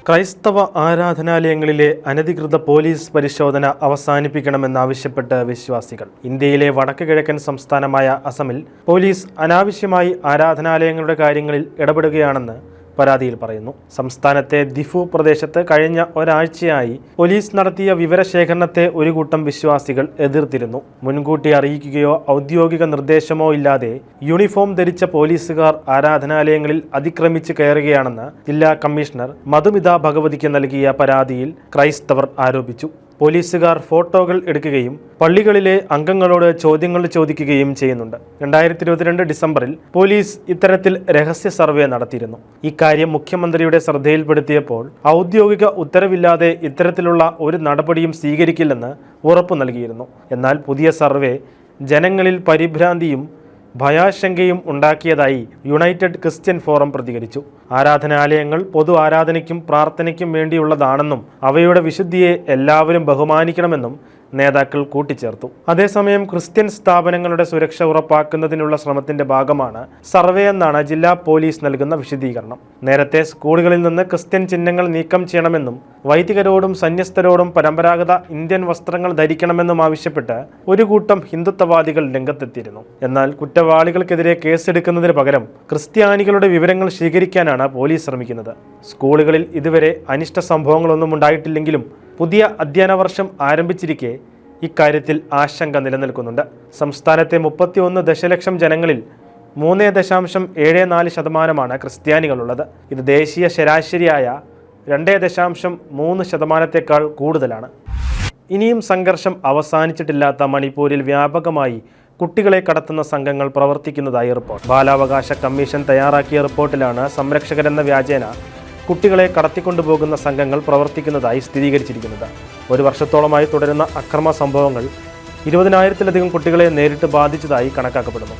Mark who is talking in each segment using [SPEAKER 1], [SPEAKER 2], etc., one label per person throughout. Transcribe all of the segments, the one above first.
[SPEAKER 1] ക്രൈസ്തവ ആരാധനാലയങ്ങളിലെ അനധികൃത പോലീസ് പരിശോധന അവസാനിപ്പിക്കണമെന്നാവശ്യപ്പെട്ട് വിശ്വാസികൾ. ഇന്ത്യയിലെ വടക്ക് കിഴക്കൻ സംസ്ഥാനമായ അസമിൽ പോലീസ് അനാവശ്യമായി ആരാധനാലയങ്ങളുടെ കാര്യങ്ങളിൽ ഇടപെടുകയാണെന്ന് പരാതിയിൽ പറയുന്നു. സംസ്ഥാനത്തെ ദിഫു പ്രദേശത്ത് കഴിഞ്ഞ ഒരാഴ്ചയായി പോലീസ് നടത്തിയ വിവരശേഖരണത്തെ ഒരു കൂട്ടം വിശ്വാസികൾ എതിർത്തിരുന്നു. മുൻകൂട്ടി അറിയിക്കുകയോ ഔദ്യോഗിക നിർദ്ദേശമോ ഇല്ലാതെ യൂണിഫോം ധരിച്ച പോലീസുകാർ ആരാധനാലയങ്ങളിൽ അതിക്രമിച്ച് കയറുകയാണെന്ന് ജില്ലാ കമ്മീഷണർ മധുമിത ഭഗവതിക്ക് നൽകിയ പരാതിയിൽ ക്രൈസ്തവർ ആരോപിച്ചു. പോലീസുകാർ ഫോട്ടോകൾ എടുക്കുകയും പള്ളികളിലെ അംഗങ്ങളോട് ചോദ്യങ്ങൾ ചോദിക്കുകയും ചെയ്യുന്നുണ്ട്. 2022 ഡിസംബറിൽ പോലീസ് ഇത്തരത്തിൽ രഹസ്യ സർവേ നടത്തിയിരുന്നു. ഇക്കാര്യം മുഖ്യമന്ത്രിയുടെ ശ്രദ്ധയിൽപ്പെടുത്തിയപ്പോൾ ഔദ്യോഗിക ഉത്തരവില്ലാതെ ഇത്തരത്തിലുള്ള ഒരു നടപടിയും സ്വീകരിക്കില്ലെന്ന് ഉറപ്പു നൽകിയിരുന്നു. എന്നാൽ പുതിയ സർവേ ജനങ്ങളിൽ പരിഭ്രാന്തിയും ഭയാശങ്കയും ഉണ്ടാക്കിയതായി യുണൈറ്റഡ് ക്രിസ്ത്യൻ ഫോറം പ്രതികരിച്ചു. ആരാധനാലയങ്ങൾ പൊതു ആരാധനയ്ക്കും പ്രാർത്ഥനയ്ക്കും വേണ്ടിയുള്ളതാണെന്നും അവയുടെ വിശുദ്ധിയെ എല്ലാവരും ബഹുമാനിക്കണമെന്നും നേതാക്കൾ കൂട്ടിച്ചേർത്തു. അതേസമയം ക്രിസ്ത്യൻ സ്ഥാപനങ്ങളുടെ സുരക്ഷ ഉറപ്പാക്കുന്നതിനുള്ള ശ്രമത്തിന്റെ ഭാഗമാണ് സർവേ എന്നാണ് ജില്ലാ പോലീസ് നൽകുന്ന വിശദീകരണം. നേരത്തെ സ്കൂളുകളിൽ നിന്ന് ക്രിസ്ത്യൻ ചിഹ്നങ്ങൾ നീക്കം ചെയ്യണമെന്നും വൈദികരോടും സന്യസ്തരോടും പരമ്പരാഗത ഇന്ത്യൻ വസ്ത്രങ്ങൾ ധരിക്കണമെന്നും ആവശ്യപ്പെട്ട് ഒരു കൂട്ടം ഹിന്ദുത്വവാദികൾ രംഗത്തെത്തിയിരുന്നു. എന്നാൽ കുറ്റവാളികൾക്കെതിരെ കേസെടുക്കുന്നതിന് പകരം ക്രിസ്ത്യാനികളുടെ വിവരങ്ങൾ ശേഖരിക്കാനാണ് പോലീസ് ശ്രമിക്കുന്നത്. സ്കൂളുകളിൽ ഇതുവരെ അനിഷ്ട സംഭവങ്ങളൊന്നും ഉണ്ടായിട്ടില്ലെങ്കിലും പുതിയ അധ്യയന വർഷം ആരംഭിച്ചിരിക്കെ ഇക്കാര്യത്തിൽ ആശങ്ക നിലനിൽക്കുന്നുണ്ട്. സംസ്ഥാനത്തെ 31 ദശലക്ഷം ജനങ്ങളിൽ 3.74% ക്രിസ്ത്യാനികളുള്ളത്. ഇത് ദേശീയ ശരാശരിയായ 2.3% കൂടുതലാണ്. ഇനിയും സംഘർഷം അവസാനിച്ചിട്ടില്ലാത്ത മണിപ്പൂരിൽ വ്യാപകമായി കുട്ടികളെ കടത്തുന്ന സംഘങ്ങൾ പ്രവർത്തിക്കുന്നതായി റിപ്പോർട്ട്. ബാലാവകാശ കമ്മീഷൻ തയ്യാറാക്കിയ റിപ്പോർട്ടിലാണ് സംരക്ഷകരെന്ന വ്യാജേന കുട്ടികളെ കടത്തിക്കൊണ്ടുപോകുന്ന സംഘങ്ങൾ പ്രവർത്തിക്കുന്നതായി സ്ഥിരീകരിച്ചിരിക്കുന്നത്. ഒരു വർഷത്തോളമായി തുടരുന്ന അക്രമ സംഭവങ്ങൾ 20,000-ലധികം കുട്ടികളെ നേരിട്ട് ബാധിച്ചതായി കണക്കാക്കപ്പെടുന്നു.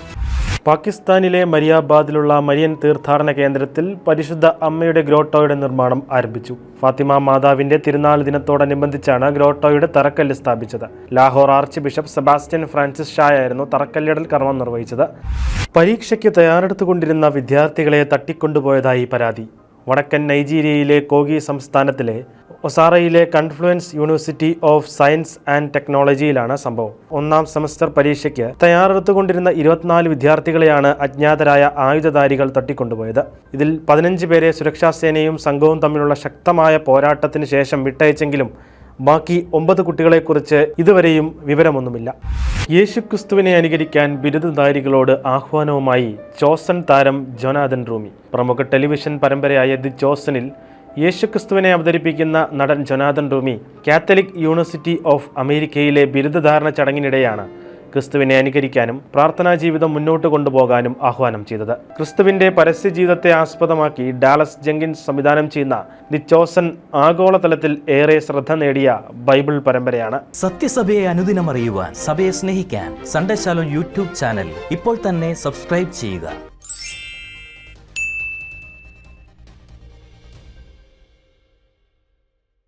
[SPEAKER 1] പാകിസ്ഥാനിലെ മരിയാബാദിലുള്ള മരിയൻ തീർത്ഥാടന കേന്ദ്രത്തിൽ പരിശുദ്ധ അമ്മയുടെ ഗ്രോട്ടോയുടെ നിർമ്മാണം ആരംഭിച്ചു. ഫാത്തിമ മാതാവിന്റെ തിരുനാൾ ദിനത്തോടനുബന്ധിച്ചാണ് ഗ്രോട്ടോയുടെ തറക്കല്ല് സ്ഥാപിച്ചത്. Lahore archbishop Sebastian Francis ഷായായിരുന്നു തറക്കല്ലിടൽ കർമ്മം നിർവഹിച്ചത്. പരീക്ഷയ്ക്ക് തയ്യാറെടുത്തുകൊണ്ടിരുന്ന വിദ്യാർത്ഥികളെ തട്ടിക്കൊണ്ടുപോയതായി പരാതി. വടക്കൻ നൈജീരിയയിലെ കോഗി സംസ്ഥാനത്തിലെ ഒസാറയിലെ Confluence University of Science and ടെക്നോളജിയിലാണ് സംഭവം. 1ാം സെമസ്റ്റർ പരീക്ഷയ്ക്ക് തയ്യാറെടുത്തുകൊണ്ടിരുന്ന 24 വിദ്യാർത്ഥികളെയാണ് അജ്ഞാതരായ ആയുധധാരികൾ തട്ടിക്കൊണ്ടുപോയത്. ഇതിൽ 15 പേരെ സുരക്ഷാസേനയും സംഘവും തമ്മിലുള്ള ശക്തമായ പോരാട്ടത്തിന് ശേഷം വിട്ടയച്ചെങ്കിലും ബാക്കി 9 കുട്ടികളെക്കുറിച്ച് ഇതുവരെയും വിവരമൊന്നുമില്ല. യേശുക്രിസ്തുവിനെ അനുകരിക്കാൻ ബിരുദധാരികളോട് ആഹ്വാനവുമായി ചോസൻ താരം ജൊനാഥൻ റൂമി. പ്രമുഖ ടെലിവിഷൻ പരമ്പരയായ ദി ചോസനിൽ യേശുക്രിസ്തുവിനെ അവതരിപ്പിക്കുന്ന നടൻ Jonathan Rumi Catholic university of അമേരിക്കയിലെ ബിരുദധാരണ ചടങ്ങിനിടെയാണ് ക്രിസ്തുവിനെ അനുകരിക്കാനും പ്രാർത്ഥനാ ജീവിതം മുന്നോട്ട് കൊണ്ടുപോകാനും ആഹ്വാനം ചെയ്തത്. ക്രിസ്തുവിന്റെ പരസ്യ ജീവിതത്തെ ആസ്പദമാക്കി ഡാലസ് ജെങ്കിൻസ് സംവിധാനം ചെയ്യുന്ന ദി ചോസൻ ആഗോളതലത്തിൽ ഏറെ ശ്രദ്ധ നേടിയ ബൈബിൾ പരമ്പരയാണ്.
[SPEAKER 2] സത്യസഭയെ അനുദിനം അറിയുവാൻ, സഭയെ സ്നേഹിക്കാൻ സൺഡേ ശാലോം യൂട്യൂബ് ചാനൽ ഇപ്പോൾ തന്നെ സബ്സ്ക്രൈബ് ചെയ്യുക.